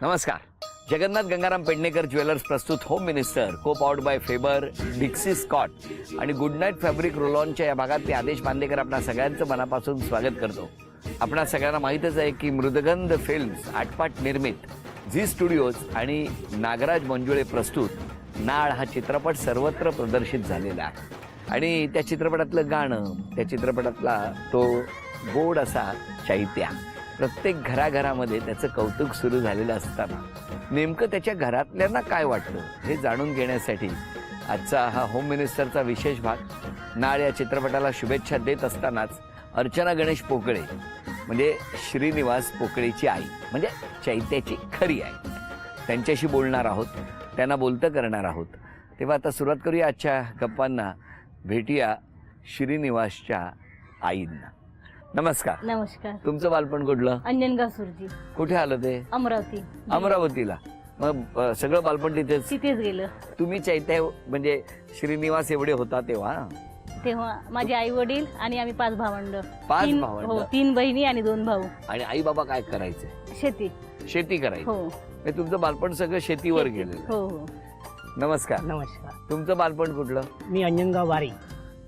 नमस्कार. जगन्नाथ गंगाराम पेडणेकर ज्वेलर्स प्रस्तुत home minister, को पावर्ड बाय फेबर, डिक्सी स्कॉट आणि गुड नाईट फॅब्रिक रोलॉनच्या या भागात मी आदेश बांदेकर आपणा सगळ्यांचं मनापासून स्वागत करतो. आपणा सगळ्यांना माहीतच आहे की मृदगंध फिल्म्स आटपाट निर्मित झी स्टुडिओज आणि नागराज मंजुळे प्रस्तुत नाळ हा चित्रपट सर्वत्र प्रदर्शित झालेला आहे. आणि त्या चित्रपटातलं गाणं, त्या चित्रपटातला तो गोड असा चैत्या प्रत्येक घराघरामध्ये त्याचं कौतुक सुरू झालेलं असताना नेमकं त्याच्या घरातल्यांना काय वाटलं हे जाणून घेण्यासाठी आजचा हा होम मिनिस्टरचा विशेष भाग. नाळ या चित्रपटाला शुभेच्छा देत असतानाच अर्चना गणेश पोकळे म्हणजे श्रीनिवास पोकळेची आई म्हणजे चैत्याची खरी आई, त्यांच्याशी बोलणार आहोत, त्यांना बोलतं करणार आहोत. तेव्हा आता सुरुवात करूया आजच्या गप्पांना. भेटूया श्रीनिवासच्या आईंना. नमस्कार. नमस्कार. तुमचं बालपण कुठलं? अंजनगाव सुरजी. कुठे आलं ते? अमरावती. अमरावतीला. मग सगळं बालपण तिथेच गेलं. तुम्ही चैत्य म्हणजे श्रीनिवास एवढे होता तेव्हा माझे आई वडील आणि आम्ही 5 भावंड. 5 भावंड. हो, 3 बहिणी आणि 2 भाऊ. आणि आई बाबा काय करायचे? शेती करायची. हो. तुमचं बालपण सगळं शेतीवर गेलेलं. हो हो. नमस्कार. नमस्कार. तुमचं बालपण कुठलं? मी अंजनगाव वारी.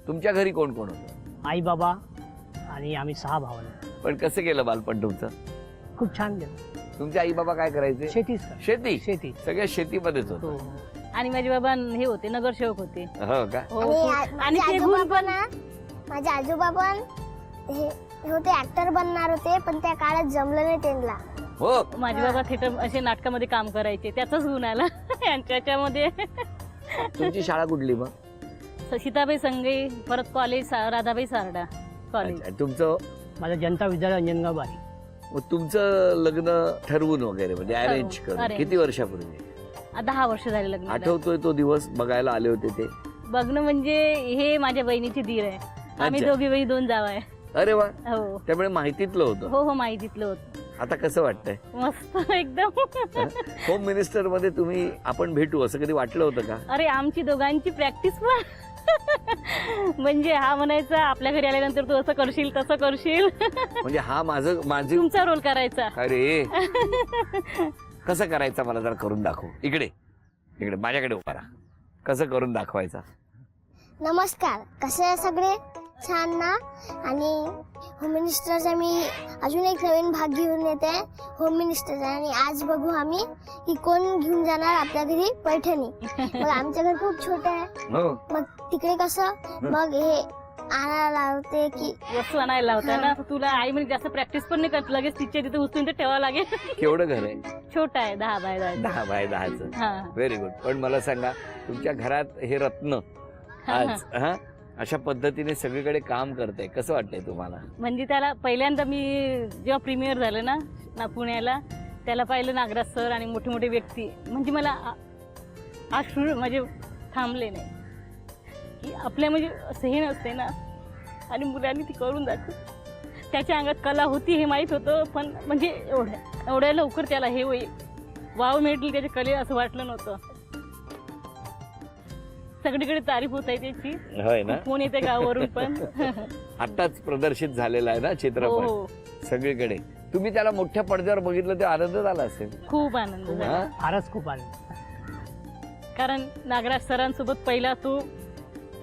तुमच्या घरी कोण कोण होतं? आई बाबा आणि आम्ही 6 भावंड. पण कसं गेलं बालपण तुमचं? खूप छान गेलं. तुमचे आई बाबा काय करायचे? शेती. सगळ्या शेतीमध्येच होतं. हो. आणि माझे बाबा हे होते, नगरसेवक होते. हो का? आणि ते गुण पण माझे आजोबा पण हे होते, ऍक्टर बनणार होते, पण त्या काळात जमलं नाही त्यांना. हो. माझे बाबा थिएटर असे नाटकामध्ये काम करायचे, त्याचाच गुण आला यांच्यामध्ये. तुमची शाळा कुठली मग? सीताबाई संगे, परत कॉलेज राधाबाई सारडा कॉलेज. तुमचं? माझं जनता विद्यालय अंजनगाव वारी. मग तुमचं लग्न ठरवून वगैरे म्हणजे अरेंज करून arrange. किती वर्षापूर्वी? 10 वर्ष झाले लग्न. आठवतोय तो दिवस बघायला आले होते ते? बघणं म्हणजे हे माझ्या बहिणीची दीर आहे. आम्ही अच्छा. दोघी बहिणी 2 जाव आहे. अरे वा. हो त्यामुळे माहितीतलं होतं. हो हो, माहितीतलं होतं. आता कसं वाटतंय? मस्त एकदम. होम मिनिस्टर मध्ये तुम्ही आपण भेटू असं कधी वाटलं होतं का? अरे आमची दोघांची प्रॅक्टिस पण म्हणजे हा म्हणायचा आपल्या घरी आल्यानंतर तू असं करशील तसं करशील. म्हणजे हा माझी तुमचा रोल करायचा. अरे कसं करायचं मला जरा करून दाखव. इकडे माझ्याकडे उभा राहा. कसं करून दाखवायचा? नमस्कार, कसे आहे सगळे? छान ना? आणि होम मिनिस्टरचा मी अजून एक नवीन भाग घेऊन येते होम मिनिस्टरचा. आणि आज बघू आम्ही की कोण घेऊन जाणार आपल्या घरी पैठणी. मग आमचं घर खूप छोटं आहे. हो. मग तिकडे कसं मग हे आणायला लावते की वस्तू आणायला होता ना. तुला आई म्हणजे जास्त प्रॅक्टिस पण नाही करत, लगेच तिच्या तिथे उचलून ते ठेवावं लागेल. केवढं घर आहे? छोटा आहे, 10 बाय 10. 10 बाय 10चं. हा. Very good. पण मला सांगा, तुमच्या घरात हे रत्न आज अशा पद्धतीने सगळीकडे काम करते, कसं वाटतंय तुम्हाला? म्हणजे त्याला पहिल्यांदा मी जेव्हा प्रीमियर झालं ना पुण्याला, त्याला पाहिलं नागराज सर आणि मोठे मोठे व्यक्ती. म्हणजे मला अश्रू म्हणजे थांबले नाही की आपल्या म्हणजे असं हे नसते ना. आणि मुलांनी ती करून दाखव. त्याच्या अंगात कला होती हे माहीत होतं, पण म्हणजे एवढ्या लवकर त्याला हे वाव मिळतील त्याच्या कले असं वाटलं नव्हतं. सगळीकडे तारीफ होत आहे त्याची. होय ना? फोन येते गावावरून पण. आताच प्रदर्शित झालेला आहे ना हो चित्रपट हो. सगळीकडे. तुम्ही त्याला मोठ्या पडद्यावर बघितलं ते आनंद झाला असेल? खूप आनंद झाला. फारच खूप आनंद. कारण नागराज सरांसोबत पहिला तो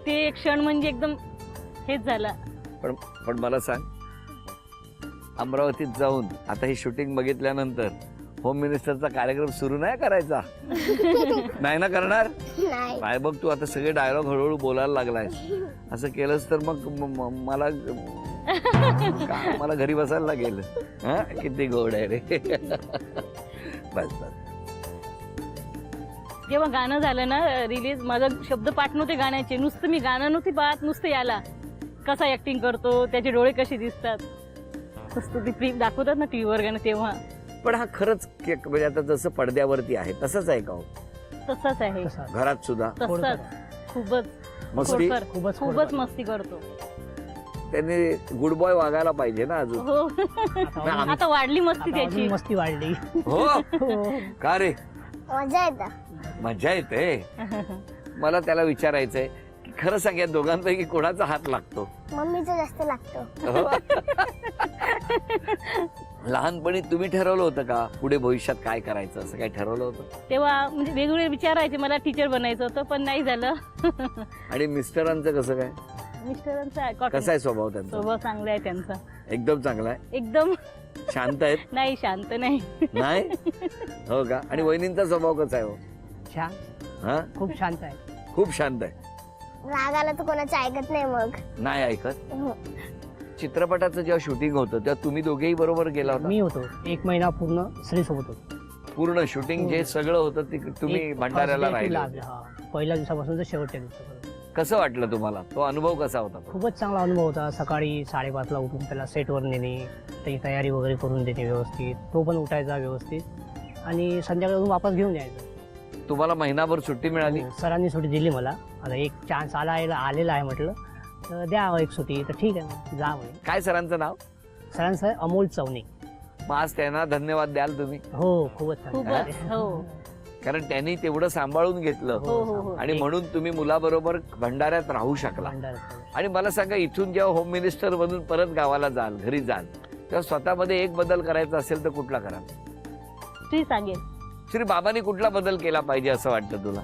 ते एक क्षण म्हणजे एकदम हेच झाला. पण मला सांग, अमरावतीत जाऊन आता ही शूटिंग बघितल्यानंतर होम मिनिस्टरचा कार्यक्रम सुरू नाही करायचा? नाही ना करणार? नाही. काय बघ तू आता सगळे डायलॉग हळूहळू बोलायला लागलाय. असं केलंस तर मग मला घरी बसायला लागेल. हा, किती गोड आहे रे. बस बस. जेव्हा गाणं झालं ना रिलीज, माझा शब्द पाठ नव्हते गाण्याचे. नुसतं मी गाणं नव्हती पाहत, नुसतं याला कसा ऍक्टिंग करतो, त्याचे डोळे कसे दिसतात, नुसतं ती दाखवतात ना टीव्हीवर गाणं तेव्हा. पण हा खरंच म्हणजे आता जसं पडद्यावरती आहे तसंच आहे का हो? तसंच आहे. घरात सुद्धा तसंच. खूपच मस्ती? खूपच मस्ती करतो. त्यांनी गुड बॉय वागायला पाहिजे ना अजून. हो. आता वाढली मस्ती त्याची. मस्ती वाढली. हो का रे? मजा येतं. मजा येते. मला त्याला विचारायचंय की खरं सांग, या दोघांपैकी कोणाचा हात लागतो? मम्मीचा जास्त लागतो. हो? लहानपणी तुम्ही ठरवलं होतं का पुढे भविष्यात काय करायचं, असं काय ठरवलं होतं? तेव्हा म्हणजे वेगवेगळे विचारायचे, मला टीचर बनायचं होतं पण नाही झालं. आणि मिस्टरांचं कसं काय, मिस्टरांचा कसा आहे स्वभाव त्यांचा? स्वभाव चांगला आहे त्यांचा, एकदम चांगला आहे, एकदम शांत आहेत? नाही शांत नाही. नाही हो का? आणि वहिनींचा स्वभाव कसा आहे हो? छान, हा, खूप शांत आहे. खूप शांत आहे, राग आला तर कोणाचं ऐकत नाही मग. नाही ऐकत. हो. चित्रपटाचं जेव्हा शूटिंग होतं तेव्हा तुम्ही दोघेही बरोबर गेला होता? मी होतो 1 महिना पूर्ण श्रीसोबत होतो. पूर्ण शूटिंग जे सगळं होतं ते तुम्ही एक भंडाऱ्याला first day to राहिले last, होते. हा. पहिल्या दिवसापासून तर शेवटच्या दिवसापर्यंत. कसं वाटलं तुम्हाला, तो अनुभव कसा होता? खूपच चांगला अनुभव होता. सकाळी 5:30ला उठून त्याला सेटवर नेणे, त्याची तयारी वगैरे करून देणे व्यवस्थित, तो पण उठायचा व्यवस्थित आणि संध्याकाळी वापस घेऊन यायचं. तुम्हाला महिनाभर सुट्टी मिळाली? सरांनी सुट्टी दिली मला. आता एक चान्स आलेला आहे म्हटलं तर द्या एक सुट्टी, तर ठीक आहे मग जा म्हणे. काय सरांचं नाव? सरांचं आहे अमोल चवणे. मग आज त्यांना धन्यवाद द्याल तुम्ही, हो खूपच छान. खूपच हो कारण त्यांनी तेवढं सांभाळून घेतलं हो हो हो. आणि म्हणून तुम्ही मुलाबरोबर भंडाऱ्यात राहू शकला. भंडाऱ्यात. आणि मला सांगा, इथून जेव्हा होम मिनिस्टर बनून परत गावाला जाल, घरी जाल, तेव्हा स्वतःमध्ये एक बदल करायचा असेल तर कुठला कराल? श्री सांगेल. श्री बाबांनी कुठला बदल केला पाहिजे असं वाटतं तुला?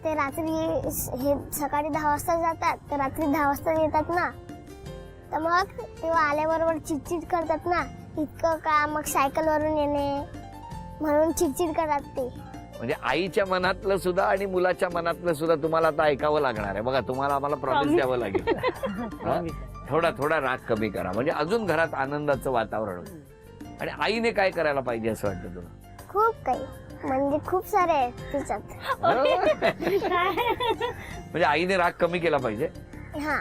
ते रात्री हे सकाळी 10 वाजता जातात तर रात्री 10 वाजता येतात ना, तर मग तेव्हा आल्याबरोबर चिडचिड करतात ना, इतकं का मग सायकलवरून येणे म्हणून चिडचिड करतात ते. म्हणजे आईच्या मनातलं सुद्धा आणि मुलाच्या मनातलं सुद्धा तुम्हाला आता ऐकावं लागणार आहे. बघा, तुम्हाला आम्हाला प्रॉमिस Promise. द्यावं लागेल. हा? थोडा थोडा राग कमी करा, म्हणजे अजून घरात आनंदाचं वातावरण होईल. आणि आईने काय करायला पाहिजे असं वाटतं तुला? खूप काही म्हणजे खूप सारे आहेत तिच्यात. म्हणजे आईने राग कमी केला पाहिजे. हा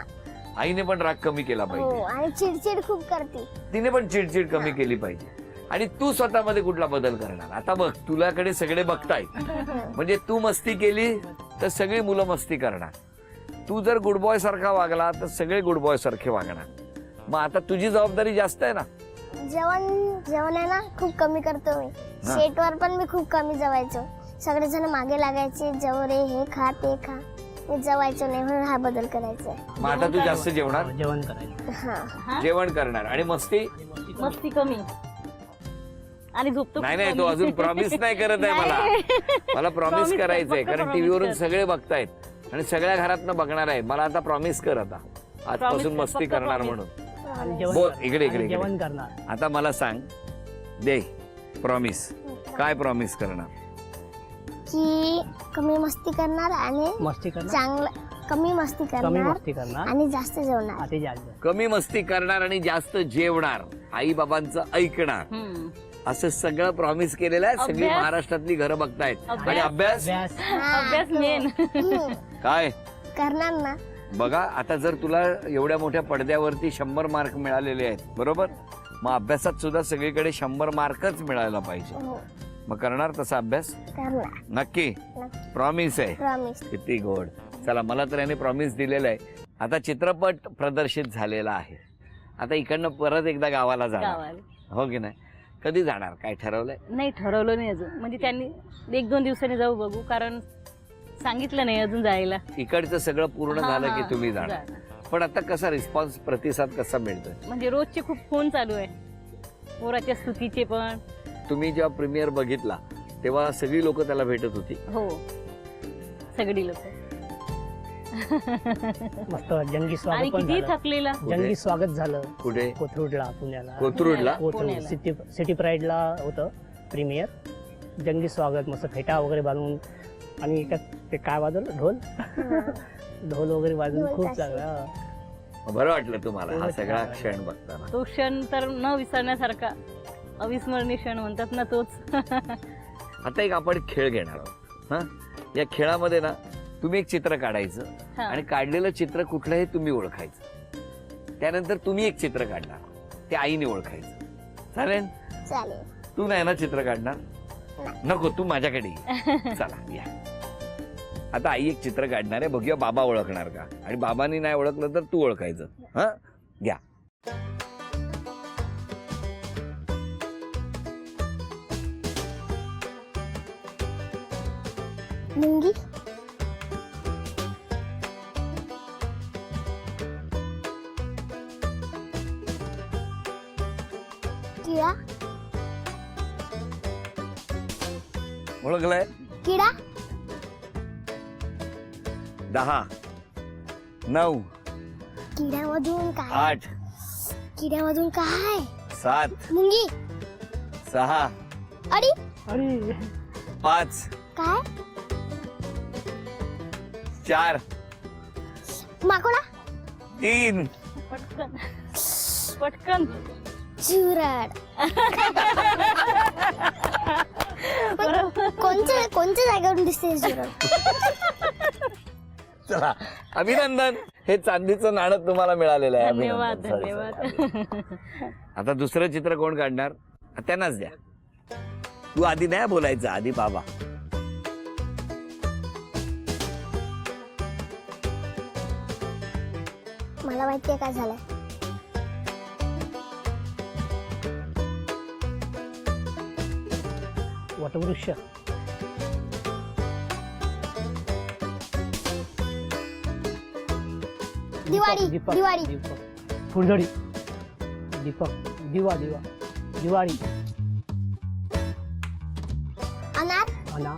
आईने पण राग कमी केला हो, पाहिजे. आणि चिडचिड खूप करते. तिने पण चिडचिड कमी केली पाहिजे. आणि तू स्वतःमध्ये कुठला बदल करणार? आता बघ, तुझ्याकडे सगळे बघतायत, म्हणजे तू मस्ती केली तर सगळी मुलं मस्ती करणार. तू जर गुड बॉय सारखा वागला तर सगळे गुड बॉय सारखे वागणार. मग आता तुझी जबाबदारी जास्त आहे ना. जेवण आहे ना खूप कमी करतो मी. हा. सेटवर पण मी खूप कमी जेवायचो. सगळेजण मागे लागायचे, जेव रे, हे खा ते खा. मी जेवायचो नाही, म्हणून हा बदल करायचा आहे. मग आता तू जास्त जेवणार, जेवण करायचं. हा जेवण करणार आणि मस्ती मस्ती कमी आणि झोपतो. नाही. नाही, तो अजून प्रॉमिस नाही करत आहे मला. मला प्रॉमिस Promise कर, करायचंय, फक्त कारण promise टीव्हीवरून कर. सगळे बघतायत आणि सगळ्या घरातनं बघणार आहेत. मला आता प्रॉमिस कर, आता आजपासून कर, मस्ती फक्त करणार promise. म्हणून. आणि जेवण बोल, करणार. इकडे, इकडे, आणि इकडे. जेवण करणार. आता मला सांग, दे प्रॉमिस. काय प्रॉमिस करणार? की कमी मस्ती करणार आणि मस्ती करणार, चांगलं कमी मस्ती कमी करणार मस्ती करणार, आणि जास्त जेवणार. ते जास्त. कमी मस्ती करणार आणि जास्त जेवणार, आई बाबांचं ऐकणार, हम्म. असं सगळं प्रॉमिस केलेलं आहे. सगळी अभ्यास. महाराष्ट्रातली घरं बघतायत. अभ्यास. आणि अभ्यास अभ्यास. अभ्यास मेन. काय करणार ना. बघा, आता जर तुला एवढ्या मोठ्या पडद्यावरती 100 मार्क मिळालेले आहेत, बरोबर, मग अभ्यासात सुद्धा सगळीकडे 100 मार्कच मिळायला पाहिजे. हो, मग करणार तसा अभ्यास? करणार. नक्की? नक्की. प्रॉमिस आहे? प्रॉमिस. किती गोड. चला, मला तर याने प्रॉमिस दिलेलं आहे. आता चित्रपट प्रदर्शित झालेला आहे, आता इकडनं परत एकदा गावाला जाणार, गावाला हो की नाही? कधी जाणार, काय ठरवलंय? नाही ठरवलं नाही अजून. म्हणजे त्यांनी 1-2 दिवसांनी जाऊ बघू, कारण सांगितलं नाही अजून जायला. इकडचं सगळं पूर्ण झालं की तुम्ही जाणार. जाणार. पण आता कसा रिस्पॉन्स, प्रतिसाद कसा मिळतोय? म्हणजे रोजचे खूप फोन चालू आहे, पोराच्या स्तुतीचे पण. तुम्ही जेव्हा प्रीमियर बघितला तेव्हा सगळी लोक त्याला भेटत होती? हो, सगळी लोक. मस्त जंगी आणि स्वागत पण किती झालं. थकलेला. जंगी स्वागत झालं कुठे? कोथरूडला, पुण्याला. कोथरूडला? कोथरूड पुण्याला. सिटी प्राईडला होतं प्रीमियर. जंगी स्वागत, मस्त फेटा वगैरे बांधून, आणि त्यात ते काय वाजवलं, ढोल ढोल वगैरे वाजवून ढोल खूप ताशे. बरं चांगलं. वाटलं तुम्हाला हा सगळा क्षण बघताना? तो क्षण तर न विसरण्यासारखा, अविस्मरणीय क्षण म्हणतात ना, तोच. आता एक आपण खेळ घेणार आहोत. हा, या खेळामध्ये ना तुम्ही एक चित्र काढायचं हा. आणि काढलेलं चित्र कुठलं हे तुम्ही ओळखायचं. त्यानंतर तुम्ही एक चित्र काढणार, ते आईने ओळखायचं. चालेल? चालेल. तू नाही ना चित्र काढणार? नको, तू माझ्याकडे ये. चला या. आता आई एक चित्र काढणार आहे, बघूया बाबा ओळखणार का. आणि बाबांनी नाही ओळखलं तर तू ओळखायचं. हा, घ्या. मुंगी. ओळखलंय? किडा. 10 9 किड्यामधून काय? 8 किड्यामधून काय? 7 मुंगी. 6 अडी. अरे 5 काय? 4 माकोडा. 3 पटकन पटकन. चुरड. बरोबर. कोणत्या जागेवरून दिसते चुरड? चला अभिनंदन. हे चांदीचं नाणं तुम्हाला मिळालेलं आहे. धन्यवाद अभिनंदन. Sorry, धन्यवाद. आता दुसरं चित्र कोण काढणार? त्यांनाच द्या. तू आधी नाही बोलायचं, आधी बाबा. मला माहितीये काय झालंय. वटवृक्ष. दिवाळी. दीपक दिवाळी. दीपक फुलझडी. दीपक दिवा दिवा दिवाळी. अनार. अना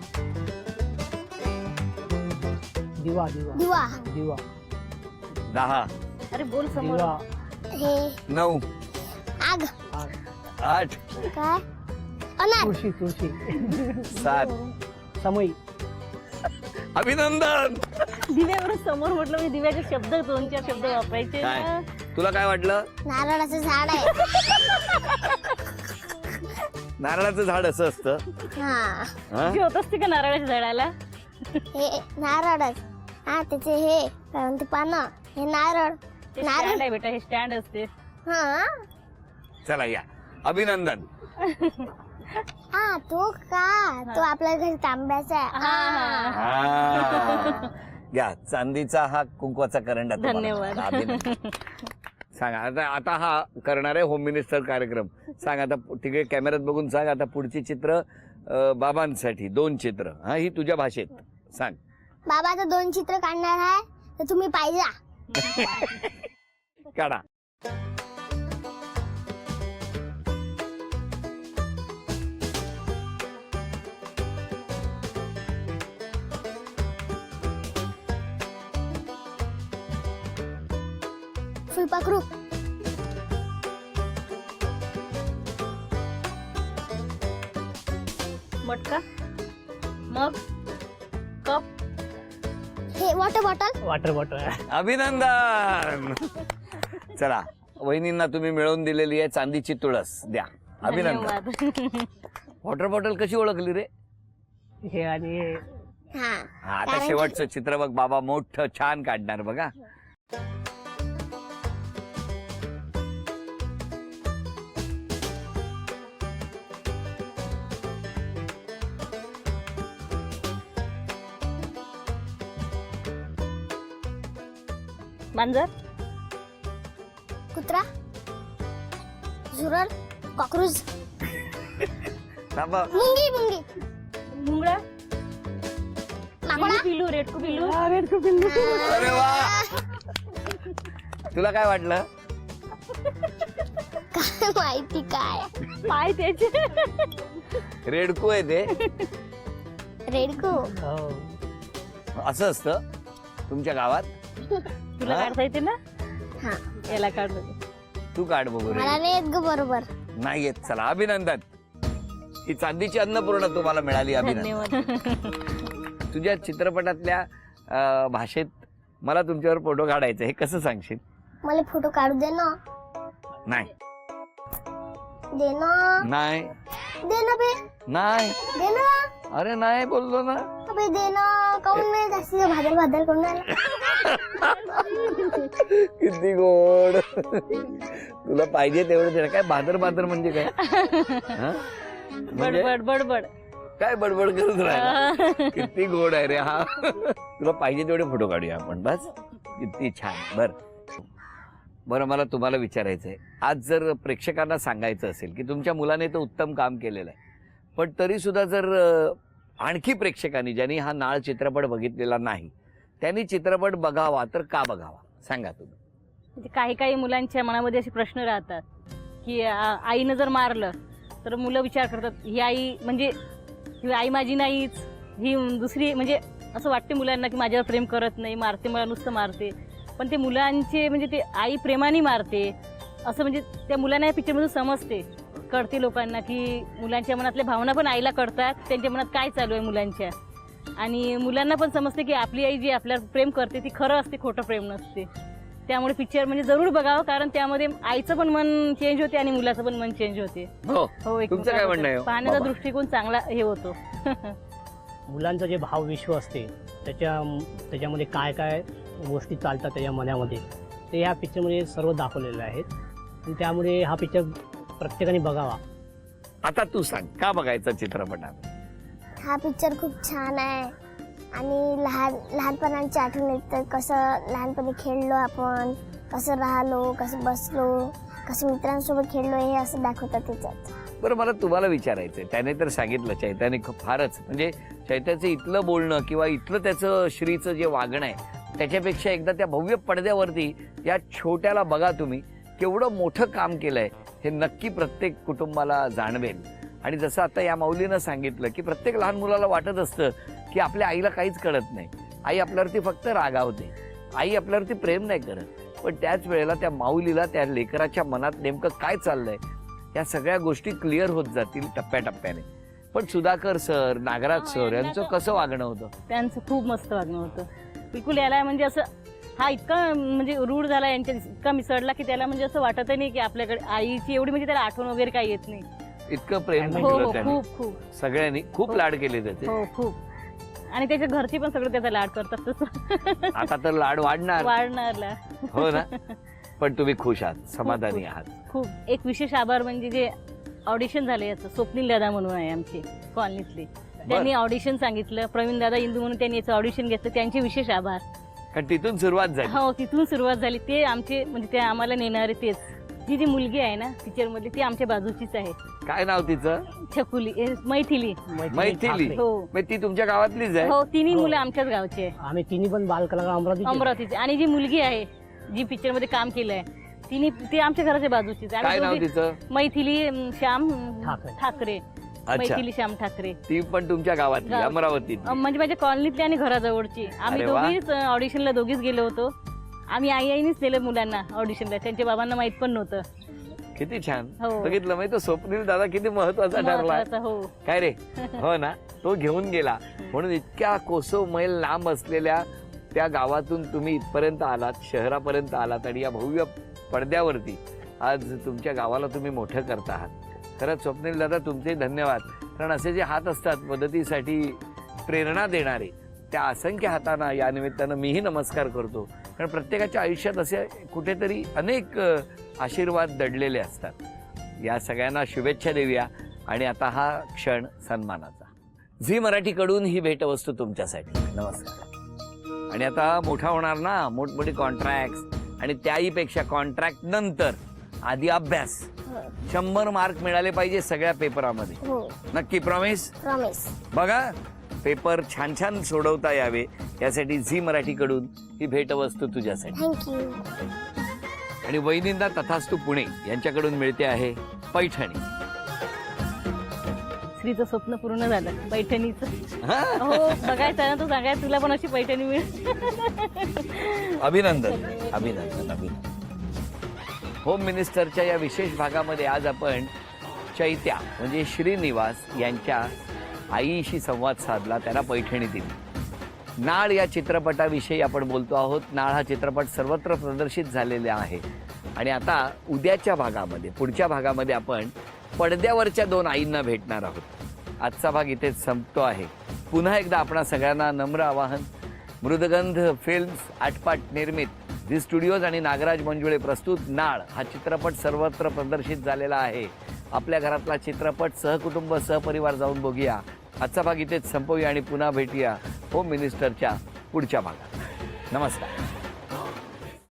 दिवा दिवा दिवा. दिवा 10 अरे बोल समोर. दिवा हे 9 आग. आग. 8 काय? अनार. तुळशी तुळशी. 7 समई. अभिनंदन. दिव्यावरून समोर म्हटलं मी दिव्याचे शब्द 2-4 शब्द वापरायचे काय? ना. तुला काय वाटलं? नारळाचं झाड आहे. नारळाचं झाड असं असतं? हा. हा? ती होत असते का नारळाच्या झाडाला? हे नारळच. हा त्याचे हे काय म्हणते पानं. हे नारळ. ते नारळ. स्टँड आहे बेटा, हे स्टँड असते. हा. चला या. अभिनंदन. हा तो का? तो आपल्या घरी तांब्याचा आहे. हा. हा. या चांदीचा हा कुंकवाचा करंडा तुम्हाला. धन्यवाद. अभिनंदन. सांगा आता. आता हा करणार आहे होम मिनिस्टर कार्यक्रम. सांग आता तिकडे कॅमेऱ्यात बघून सांग. आता पुढची चित्र बाबांसाठी 2 चित्र. हा ही तुझ्या भाषेत सांग. बाबाचं 2 चित्र काढणार आहे तर तुम्ही पाहिजा. काढा. फुलपाखरू. मटका. मग कप. हे वॉटर बॉटल. Water bottle. अभिनंदन. चला वहिनींना तुम्ही मिळवून दिलेली आहे चांदीची तुळस. द्या. अभिनंदन. धन्यवाद. वॉटर बॉटल कशी ओळखली रे? हे आणि हा. हा आता कारण शेवटचं चित्र बघ. बाबा मोठं छान काढणार बघा. मांजर. कुत्रा. झुरळ. कॉक्रोच. थांबा. मुंगी. मुंगी. मुंगळा. माकोडा. पिलू. रेडकू पिलू. अरे वा. तुला काय वाटलं? काय माहिती काय? पाय त्याचे. रेडकू आहे ते. रेडकू. हो. असं असतं तुमच्या गावात? तुला हा? काढता येते ना? हा. याला काढ. तू काढ बघू. मला रे नाही येत ग बरोबर. नाही येत. चला अभिनंदन. ही चांदीची अन्नपूर्णा तुम्हाला मिळाली. अभिनंदन. धन्यवाद. तुझ्या चित्रपटातल्या भाषेत मला तुमच्यावर फोटो काढायचा. हे कसं सांगशील? मला फोटो काढू दे ना. नाही. दे ना. नाही. दे ना बे. नाही. दे ना. अरे नाही बोललो ना. अबे दे ना. काऊन नाही जास्त भादर भादर करून राहिला? किती गोड. तुला पाहिजे तेवढं दे. काय बादर बादर म्हणजे काय? हा? म्हणजे बडबड बडबड. काय बडबड करत राहिला. किती गोड आहे रे हा. तुला पाहिजे तेवढे फोटो काढूया आपण. बस. किती छान. बरं मला तुम्हाला विचारायचंय. आज जर प्रेक्षकांना सांगायचं असेल की तुमच्या मुलाने तर उत्तम काम केलेलं आहे, पण तरी सुद्धा जर आणखी प्रेक्षकांनी ज्यांनी हा नाळ चित्रपट बघितलेला नाही त्यांनी चित्रपट बघावा तर का बघावा सांगा तुम्ही. म्हणजे काही काही मुलांच्या मनामध्ये असे प्रश्न राहतात की आईनं जर मारलं तर मुलं विचार करतात ही आई म्हणजे किंवा आई माझी नाहीच, ही दुसरी, म्हणजे असं वाटते मुलांना की माझ्यावर प्रेम करत नाही, मारते, मला नुसतं मारते. पण ते मुलांचे म्हणजे ते आई प्रेमाने मारते असं म्हणजे त्या मुलांना या पिक्चरमधून समजते, कळते लोकांना की मुलांच्या मनातल्या भावना पण आईला कळतात, त्यांच्या मनात काय चालू आहे मुलांच्या. आणि मुलांना पण समजते की आपली आई जी आपल्यावर प्रेम करते ती खरं असते, खोटं प्रेम नसते. त्यामुळे पिक्चर म्हणजे जरूर बघावं, कारण त्यामध्ये आईचं पण मन चेंज होते आणि मुलाचं पण मन चेंज होते. हो, हो, तुमचं काय म्हणणं आहे? पाहण्याचा बाबा. दृष्टिकोन चांगला हे होतो. मुलांचं जे भावविश्व असते त्याच्यामध्ये काय काय गोष्टी चालतात त्याच्या मनामध्ये, ते ह्या पिक्चरमध्ये सर्व दाखवलेलं आहे. आणि त्यामुळे हा पिक्चर प्रत्येकाने बघावा. आता तू सांग, का बघायचा चित्रपट? हा पिक्चर खूप छान आहे आणि लहानपणाची आठवण येतं, कसं लहानपणी खेळलो आपण, कसं राहिलो, कसं बसलो, कसं मित्रांसोबत खेळलो, हे असं दाखवतात त्याच्यात. बरं, मला तुम्हाला विचारायचंय, त्याने तर सांगितलं चैत्याने फारच, म्हणजे चैत्याचं इथलं बोलणं किंवा इथलं त्याचं श्रीचं जे वागणं आहे त्याच्यापेक्षा एकदा त्या भव्य पडद्यावरती या छोट्याला बघा तुम्ही, केवढं मोठं काम केलंय हे नक्की प्रत्येक कुटुंबाला जाणवेल. आणि जसं आता या माऊलीनं सांगितलं की प्रत्येक लहान मुलाला वाटत असतं की आपल्या आईला काहीच कळत नाही, आई आपल्यावरती फक्त रागावते, आई आपल्यावरती प्रेम नाही करत. पण त्याच वेळेला त्या माऊलीला त्या लेकराच्या मनात नेमकं काय चाललंय या सगळ्या गोष्टी क्लिअर होत जातील टप्प्याटप्प्याने. पण सुधाकर सर, नागराज सर यांचं कसं वागणं होतं? त्यांचं खूप मस्त वागणं होतं. बिलकुल याला म्हणजे असं हा इतका म्हणजे रूढ झाला यांच्या, इतका मिसळला की त्याला म्हणजे असं वाटतही नाही की आपल्याकडे आईची एवढी म्हणजे त्याला आठवण वगैरे काही येत नाही. इतकं प्रेम हो केलं हो, त्याने, खूप खूप सगळ्यांनी खूप लाड केले त्याचे. हो खूप. आणि त्याच्या घरची पण सगळं त्याचा लाड करतात तसं. आता तर लाड वाढणार. वाढणारला. हो ना. पण तुम्ही खुश आहात, समाधानी आहात? खूप. एक विशेष आभार म्हणजे जे ऑडिशन झाले याचं, स्वप्नील दादा म्हणून आहे आमचे कॉलनीतले, त्यांनी ऑडिशन सांगितलं. प्रवीण दादा इंदू म्हणून त्यांनी याचं ऑडिशन घेतलं, त्यांचे विशेष आभार. कारण तिथून सुरुवात झाली. हो, तिथून सुरुवात झाली. ते आमचे म्हणजे ते आम्हाला नेणारे तेच. जी मुलगी आहे ना पिक्चर मधली ती आमच्या बाजूचीच आहे. काय नाव तिचं? छकुली, मैथिली. मैथिली. हो मग ती तुमच्या गावातलीच आहे? हो, तिन्ही मुलं आमच्याच गावचे आहे. आम्ही तिन्ही पण बालकलाकार अमरावतीचे. आणि जी मुलगी आहे जी पिक्चर मध्ये काम केलंय ती आमच्या घराच्या बाजूचीच आहे. काय नाव तिचं? मैथिली श्याम ठाकरे. ठाकरे. मैथिली श्याम ठाकरे. ती पण तुमच्या गावातली, गाव. अमरावती? म्हणजे माझ्या कॉलनीतली आणि घराजवळची. आम्ही अरे वा. दोघीच ऑडिशनला दोघीच गेलो होतो. आम्ही आईनीच नेलं मुलांना ऑडिशनला, त्यांच्या बाबांना माहित पण नव्हतं. किती छान. हो. बघितलं माहिती, स्वप्नील दादा किती महत्वाचा ठरला. महत्वाचं, हो. काय रे? हो ना, तो घेऊन गेला. म्हणून इतक्या कोसो मैल लांब असलेल्या त्या गावातून तुम्ही इथपर्यंत आलात, शहरापर्यंत आलात आणि या भव्य पडद्यावरती आज तुमच्या गावाला तुम्ही मोठं करता आहात. खरंच स्वप्नील दादा तुमचे धन्यवाद. कारण असे जे हात असतात मदतीसाठी प्रेरणा देणारे, त्या असंख्य हातांना या निमित्तानं मीही नमस्कार करतो. कारण प्रत्येकाच्या आयुष्यात असे कुठेतरी अनेक आशीर्वाद दडलेले असतात. या सगळ्यांना शुभेच्छा देऊया. आणि आता हा क्षण सन्मानाचा. झी मराठीकडून ही भेटवस्तू तुमच्यासाठी. नमस्कार. आणि आता मोठा होणार ना, मोठमोठे कॉन्ट्रॅक्ट, आणि त्याहीपेक्षा कॉन्ट्रॅक्ट नंतर आधी अभ्यास. 100 मार्क मिळाले पाहिजे सगळ्या पेपरामध्ये. हो, नक्की? प्रॉमिस? प्रॉमिस. बघा, पेपर छान छान सोडवता यावे यासाठी झी मराठीकडून ही भेटवस्तू तुझ्यासाठी. थँक्यू. आणि वैनिंदा तथास्तू पुणे यांच्याकडून मिळते आहे पैठणी. स्त्रीचं स्वप्न पूर्ण झालं पैठणीचं. हा? हो, बघायचं ना, तू सांगाय तुला पण अशी पैठणी मिळेल. अभिनंदन, अभिनंदन, अभिनंदन. होम मिनिस्टरच्या या विशेष भागामध्ये आज आपण चैत्या म्हणजे श्रीनिवास यांच्या आईशी संवाद साधला, त्यांना पैठणी दिली. नाळ या चित्रपटाविषयी आपण बोलतो आहोत. नाळ हा चित्रपट सर्वत्र प्रदर्शित झालेला आहे. आणि आता उद्याच्या भागामध्ये, पुढच्या भागामध्ये आपण पडद्यावरच्या 2 आईंना भेटणार आहोत. आजचा भाग इथेच संपतो आहे. पुन्हा एकदा आपणा सगळ्यांना नम्र आवाहन. मृदगंध फिल्म्स आटपाट निर्मित झी स्टुडिओज आणि नागराज मंजुळे प्रस्तुत नाळ हा चित्रपट सर्वत्र प्रदर्शित झालेला आहे. आपल्या घरातला चित्रपट सहकुटुंब सहपरिवार जाऊन बघूया. आजचा भाग इथेच संपवूया आणि पुन्हा भेटूया होम मिनिस्टरच्या पुढच्या भागात. नमस्कार.